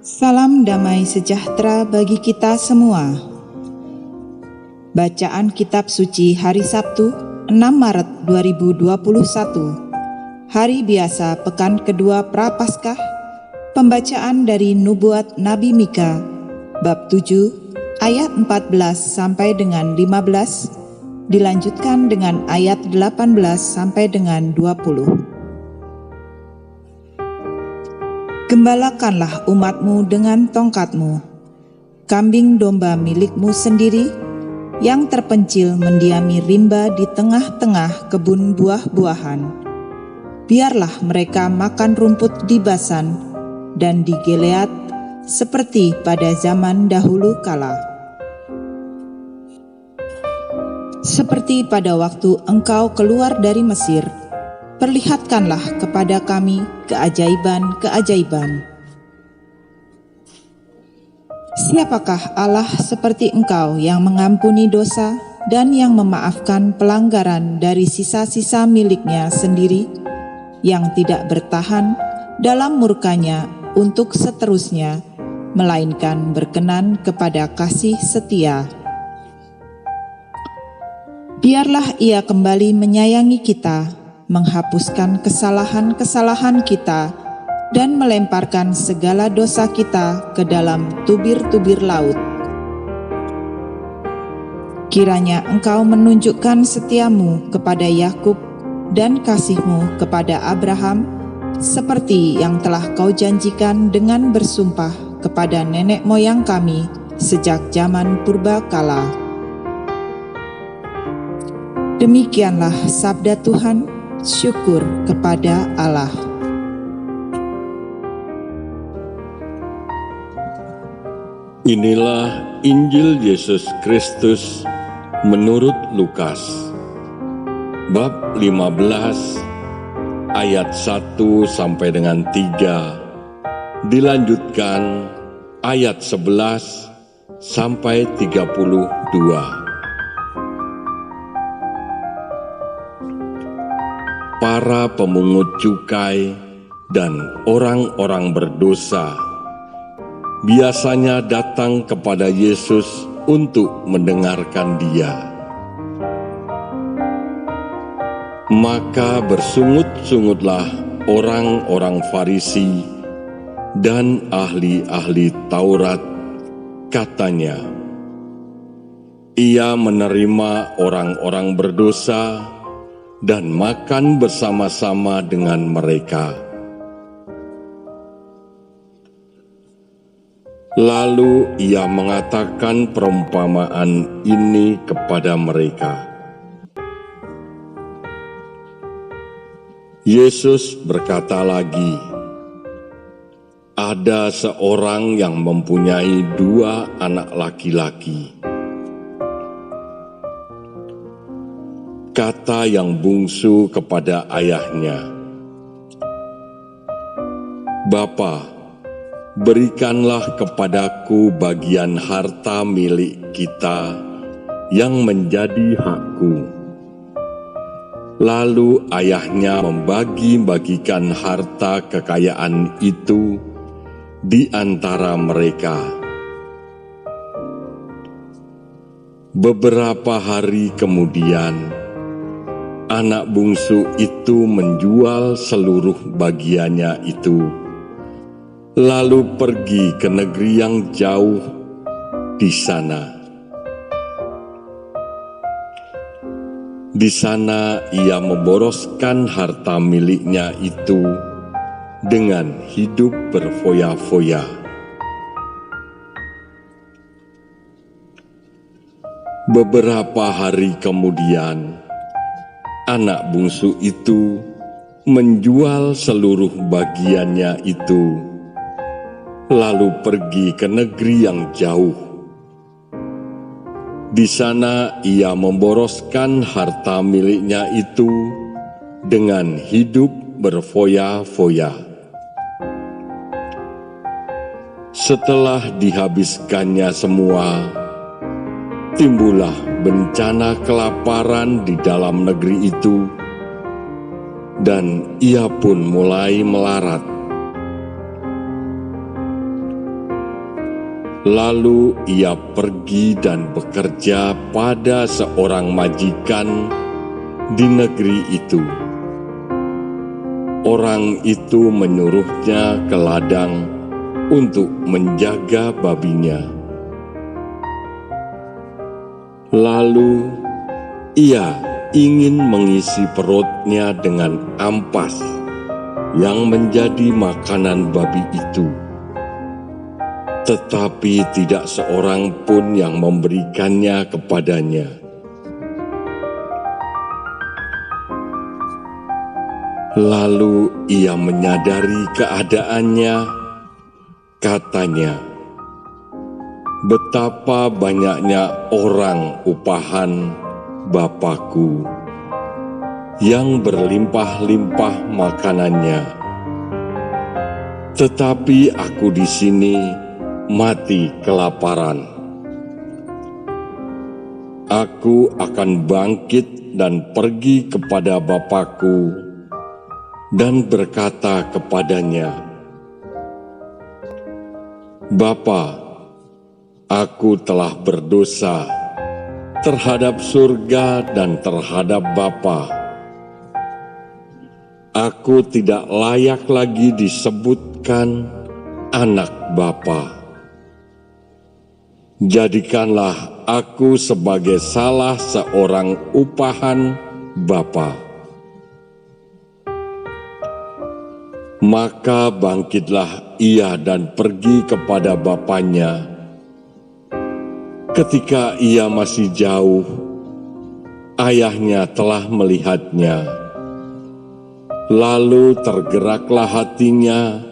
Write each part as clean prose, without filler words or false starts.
Salam damai sejahtera bagi kita semua. Bacaan Kitab Suci hari Sabtu, 6 Maret 2021. Hari biasa pekan kedua Prapaskah. Pembacaan dari Nubuat Nabi Mika, bab 7, ayat 14 sampai dengan 15, dilanjutkan dengan ayat 18 sampai dengan 20. Gembalakanlah umatmu dengan tongkatmu, kambing domba milikmu sendiri, yang terpencil mendiami rimba di tengah-tengah kebun buah-buahan. Biarlah mereka makan rumput di Basan dan di Gilead, seperti pada zaman dahulu kala. Seperti pada waktu engkau keluar dari Mesir, perlihatkanlah kepada kami keajaiban-keajaiban. Siapakah Allah seperti engkau yang mengampuni dosa dan yang memaafkan pelanggaran dari sisa-sisa miliknya sendiri, yang tidak bertahan dalam murkanya untuk seterusnya, melainkan berkenan kepada kasih setia. Biarlah Ia kembali menyayangi kita, menghapuskan kesalahan-kesalahan kita, dan melemparkan segala dosa kita ke dalam tubir-tubir laut. Kiranya Engkau menunjukkan setiamu kepada Yakub dan kasih-Mu kepada Abraham, seperti yang telah Kau janjikan dengan bersumpah kepada nenek moyang kami sejak zaman purbakala. Demikianlah sabda Tuhan. Syukur kepada Allah. Inilah Injil Yesus Kristus menurut Lukas, bab 15 ayat 1 sampai dengan 3, dilanjutkan ayat 11 sampai 32. Para pemungut cukai dan orang-orang berdosa biasanya datang kepada Yesus untuk mendengarkan Dia. Maka bersungut-sungutlah orang-orang Farisi dan ahli-ahli Taurat, katanya, Ia menerima orang-orang berdosa dan makan bersama-sama dengan mereka. Lalu Ia mengatakan perumpamaan ini kepada mereka. Yesus berkata lagi, ada seorang yang mempunyai 2 anak laki-laki. Kata yang bungsu kepada ayahnya, Bapa, berikanlah kepadaku bagian harta milik kita yang menjadi hakku. Lalu ayahnya membagi-bagikan harta kekayaan itu di antara mereka. Beberapa hari kemudian, anak bungsu itu menjual seluruh bagiannya itu, lalu pergi ke negeri yang jauh di sana. Di sana ia memboroskan harta miliknya itu dengan hidup berfoya-foya. Beberapa hari kemudian, anak bungsu itu menjual seluruh bagiannya itu, lalu pergi ke negeri yang jauh. Di sana ia memboroskan harta miliknya itu dengan hidup berfoya-foya. Setelah dihabiskannya semua, timbullah bencana kelaparan di dalam negeri itu, dan ia pun mulai melarat. Lalu ia pergi dan bekerja pada seorang majikan di negeri itu. Orang itu menyuruhnya ke ladang untuk menjaga babinya. Lalu ia ingin mengisi perutnya dengan ampas yang menjadi makanan babi itu. Tetapi tidak seorang pun yang memberikannya kepadanya. Lalu ia menyadari keadaannya, katanya, "Betapa banyaknya orang upahan Bapakku yang berlimpah-limpah makanannya, tetapi aku di sini mati kelaparan. Aku akan bangkit dan pergi kepada Bapakku dan berkata kepadanya, 'Bapa, aku telah berdosa terhadap surga dan terhadap Bapa. Aku tidak layak lagi disebutkan anak Bapa. Jadikanlah aku sebagai salah seorang upahan Bapa.' Maka bangkitlah ia dan pergi kepada bapaknya. Ketika ia masih jauh, ayahnya telah melihatnya. Lalu tergeraklah hatinya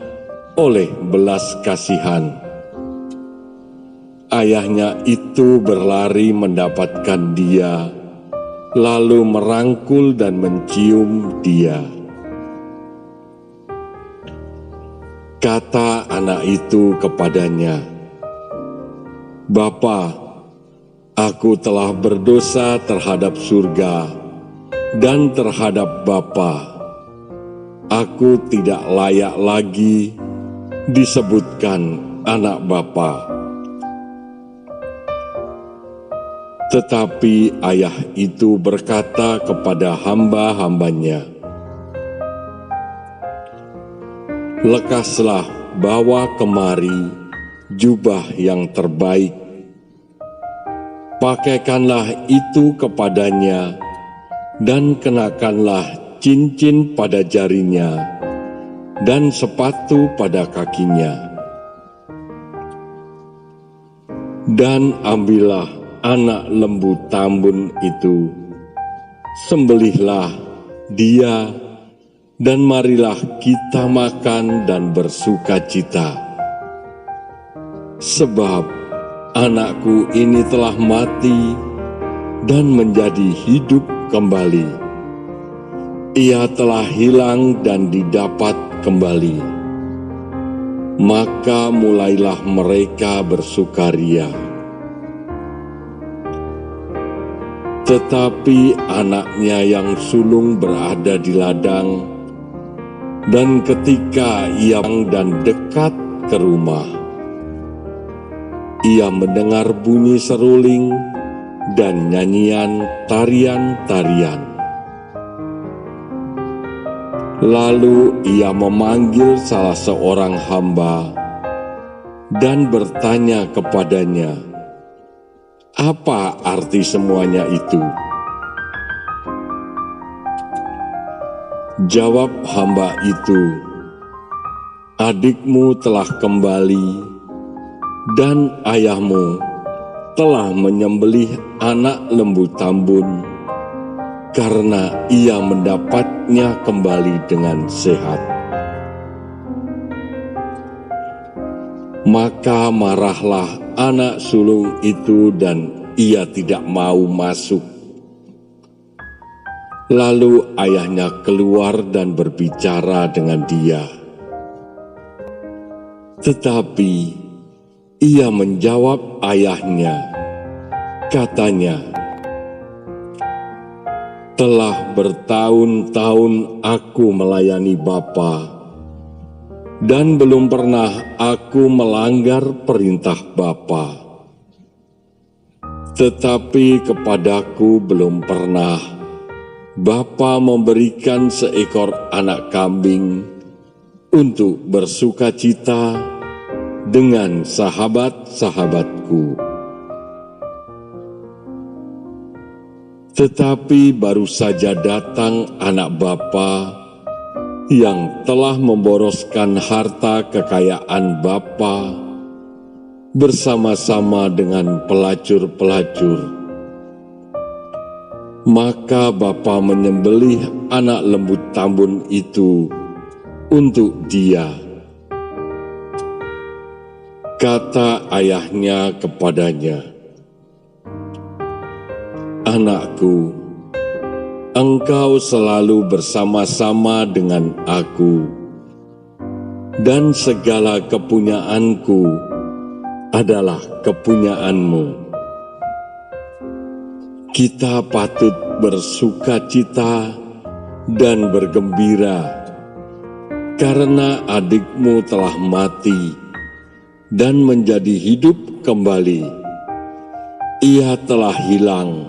oleh belas kasihan. Ayahnya itu berlari mendapatkan dia, lalu merangkul dan mencium dia. Kata anak itu kepadanya, 'Bapa, aku telah berdosa terhadap surga dan terhadap Bapa. Aku tidak layak lagi disebutkan anak Bapa.' Tetapi ayah itu berkata kepada hamba-hambanya, 'Lekaslah bawa kemari jubah yang terbaik, pakaikanlah itu kepadanya, dan kenakanlah cincin pada jarinya, dan sepatu pada kakinya. Dan ambillah anak lembu tambun itu, sembelihlah dia, dan marilah kita makan dan bersukacita. Sebab anakku ini telah mati dan menjadi hidup kembali. Ia telah hilang dan didapat kembali.' Maka mulailah mereka bersukaria. Tetapi anaknya yang sulung berada di ladang, dan ketika ia dan dekat ke rumah, ia mendengar bunyi seruling dan nyanyian tarian-tarian. Lalu ia memanggil salah seorang hamba dan bertanya kepadanya, 'Apa arti semuanya itu?' Jawab hamba itu, 'Adikmu telah kembali, dan ayahmu telah menyembelih anak lembu tambun, karena ia mendapatnya kembali dengan sehat.' Maka marahlah anak sulung itu dan ia tidak mau masuk. Lalu ayahnya keluar dan berbicara dengan dia. Tetapi ia menjawab ayahnya, katanya, 'Telah bertahun-tahun aku melayani Bapa, dan belum pernah aku melanggar perintah Bapa. Tetapi kepadaku belum pernah Bapa memberikan seekor anak kambing untuk bersukacita dengan sahabat-sahabatku. Tetapi baru saja datang anak Bapa yang telah memboroskan harta kekayaan Bapa bersama-sama dengan pelacur-pelacur. Maka Bapa menyembelih anak lembu tambun itu untuk dia. Kata ayahnya kepadanya, "Anakku, engkau selalu bersama-sama dengan aku, dan segala kepunyaanku adalah kepunyaanmu. Kita patut bersukacita dan bergembira, karena adikmu telah mati dan menjadi hidup kembali. Ia telah hilang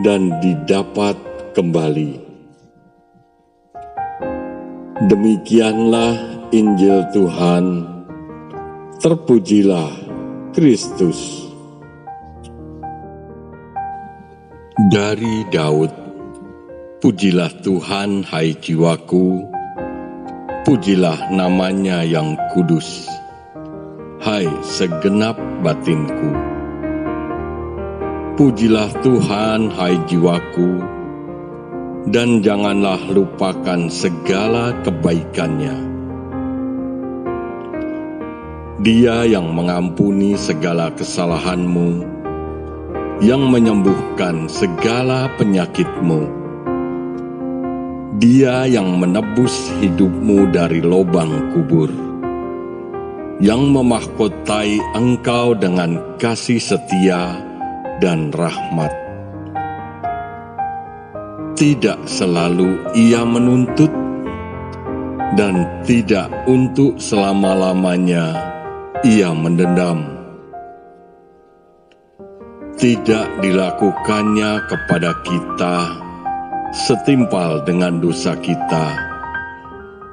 dan didapat kembali." Demikianlah Injil Tuhan. Terpujilah Kristus. Dari Daud. Pujilah Tuhan, hai jiwaku, pujilah namanya yang kudus, hai segenap batinku. Pujilah Tuhan, hai jiwaku, dan janganlah lupakan segala kebaikannya. Dia yang mengampuni segala kesalahanmu, yang menyembuhkan segala penyakitmu. Dia yang menebus hidupmu dari lubang kubur, yang memahkotai engkau dengan kasih setia dan rahmat. Tidak selalu Ia menuntut, dan tidak untuk selama-lamanya Ia mendendam. Tidak dilakukannya kepada kita setimpal dengan dosa kita,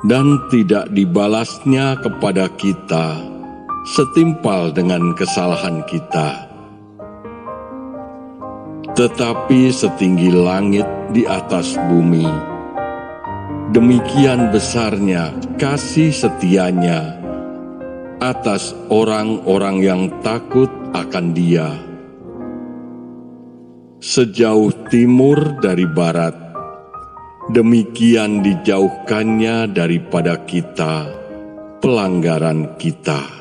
dan tidak dibalasnya kepada kita setimpal dengan kesalahan kita. Tetapi setinggi langit di atas bumi, demikian besarnya kasih setianya atas orang-orang yang takut akan Dia. Sejauh timur dari barat, demikian dijauhkannya daripada kita pelanggaran kita.